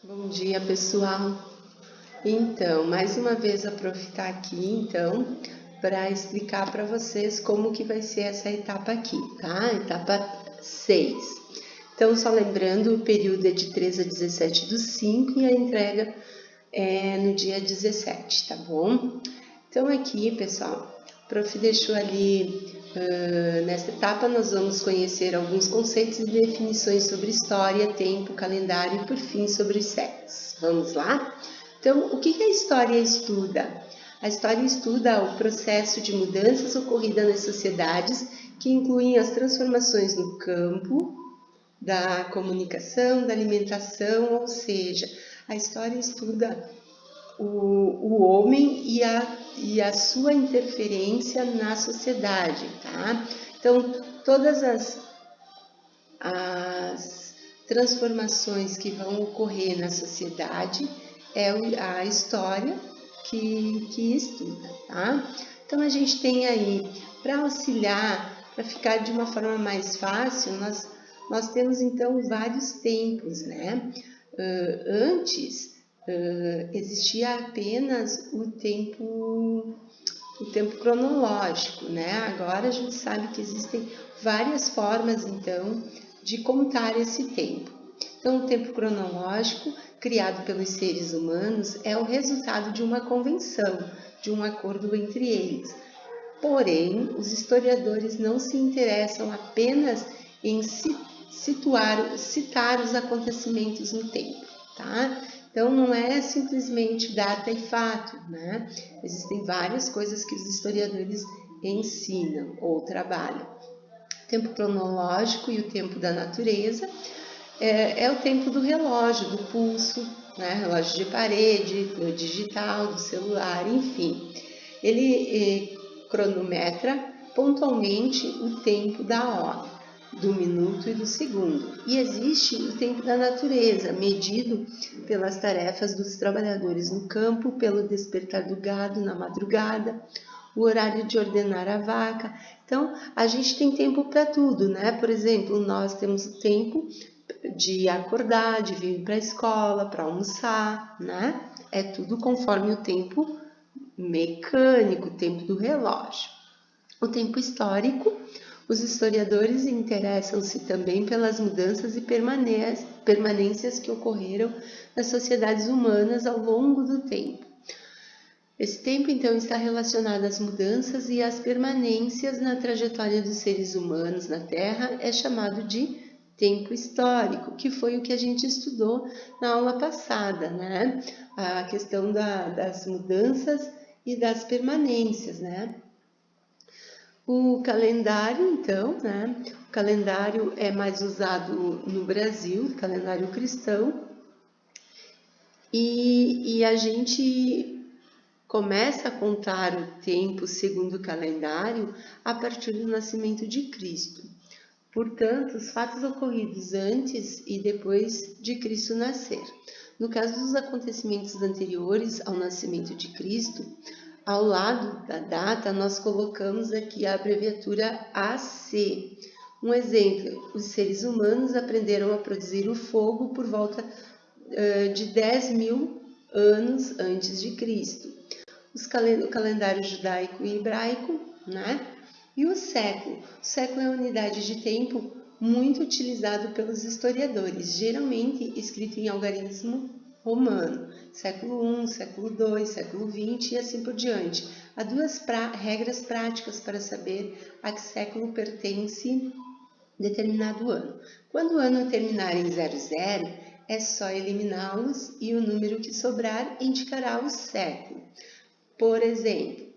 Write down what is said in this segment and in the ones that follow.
Bom dia, pessoal. Então, mais uma vez a Prof está aqui, para explicar para vocês como que vai ser essa etapa aqui, tá? Etapa 6. Então, só lembrando, o período é de 3 a 17 do 5 e a entrega é no dia 17, tá bom? Então, aqui, pessoal, a Prof deixou ali, nessa etapa nós vamos conhecer alguns conceitos e definições sobre história, tempo, calendário e, por fim, sobre os séculos. Vamos lá? Então, o que a história estuda? A história estuda o processo de mudanças ocorridas nas sociedades, que incluem as transformações no campo da comunicação, da alimentação, ou seja, a história estuda o homem e a sua interferência na sociedade, tá? Então, todas as transformações que vão ocorrer na sociedade é a história que estuda, tá? Então, a gente tem aí, para auxiliar, para ficar de uma forma mais fácil, nós temos, então, vários tempos, né? Antes, existia apenas o tempo cronológico, né? Agora a gente sabe que existem várias formas, então, de contar esse tempo. Então, o tempo cronológico, criado pelos seres humanos, é o resultado de uma convenção, de um acordo entre eles. Porém, os historiadores não se interessam apenas em citar os acontecimentos no tempo, tá? Então, não é simplesmente data e fato, né? Existem várias coisas que os historiadores ensinam ou trabalham. O tempo cronológico e o tempo da natureza é o tempo do relógio, do pulso, né? Relógio de parede, do digital, do celular, enfim. Ele cronometra pontualmente o tempo da hora, do minuto e do segundo. E existe o tempo da natureza, medido pelas tarefas dos trabalhadores no campo, pelo despertar do gado na madrugada, o horário de ordenar a vaca. Então, a gente tem tempo para tudo, né? Por exemplo, nós temos o tempo de acordar, de vir para a escola, para almoçar, né? É tudo conforme o tempo mecânico, o tempo do relógio. O tempo histórico, os historiadores interessam-se também pelas mudanças e permanências que ocorreram nas sociedades humanas ao longo do tempo. Esse tempo, então, está relacionado às mudanças e às permanências na trajetória dos seres humanos na Terra, é chamado de tempo histórico, que foi o que a gente estudou na aula passada, né? A questão das mudanças e das permanências, né? O calendário, então, né? O calendário é mais usado no Brasil, o calendário cristão, e a gente começa a contar o tempo segundo o calendário a partir do nascimento de Cristo. Portanto, os fatos ocorridos antes e depois de Cristo nascer. No caso dos acontecimentos anteriores ao nascimento de Cristo, ao lado da data, nós colocamos aqui a abreviatura AC. Um exemplo, os seres humanos aprenderam a produzir o fogo por volta de 10.000 anos antes de Cristo. O calendário judaico e hebraico, né? E o século. O século é uma unidade de tempo muito utilizado pelos historiadores, geralmente escrito em algarismo romano, século I, século II, século XX e assim por diante. Há duas regras práticas para saber a que século pertence determinado ano. Quando o ano terminar em 00, é só eliminá-los e o número que sobrar indicará o século. Por exemplo,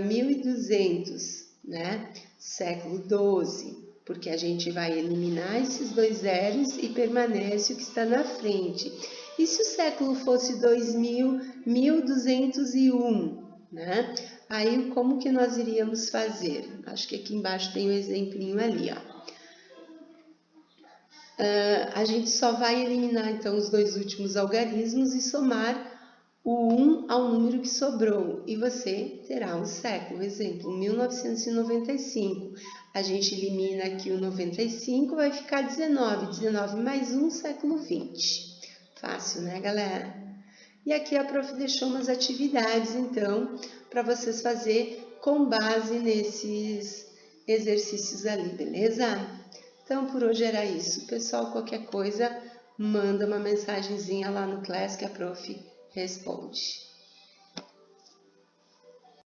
1200, né? Século XII, porque a gente vai eliminar esses dois zeros e permanece o que está na frente. E se o século fosse 2000, 1201, né? Aí como que nós iríamos fazer? Acho que aqui embaixo tem um exemplinho ali, ó. A gente só vai eliminar então os dois últimos algarismos e somar o 1 ao número que sobrou, e você terá o século. Exemplo, 1995. A gente elimina aqui o 95, vai ficar 19. 19 mais 1, século 20. Fácil, né, galera? E aqui a prof deixou umas atividades, então, para vocês fazer com base nesses exercícios ali, beleza? Então, por hoje era isso. Pessoal, qualquer coisa, manda uma mensagenzinha lá no Class que a prof responde.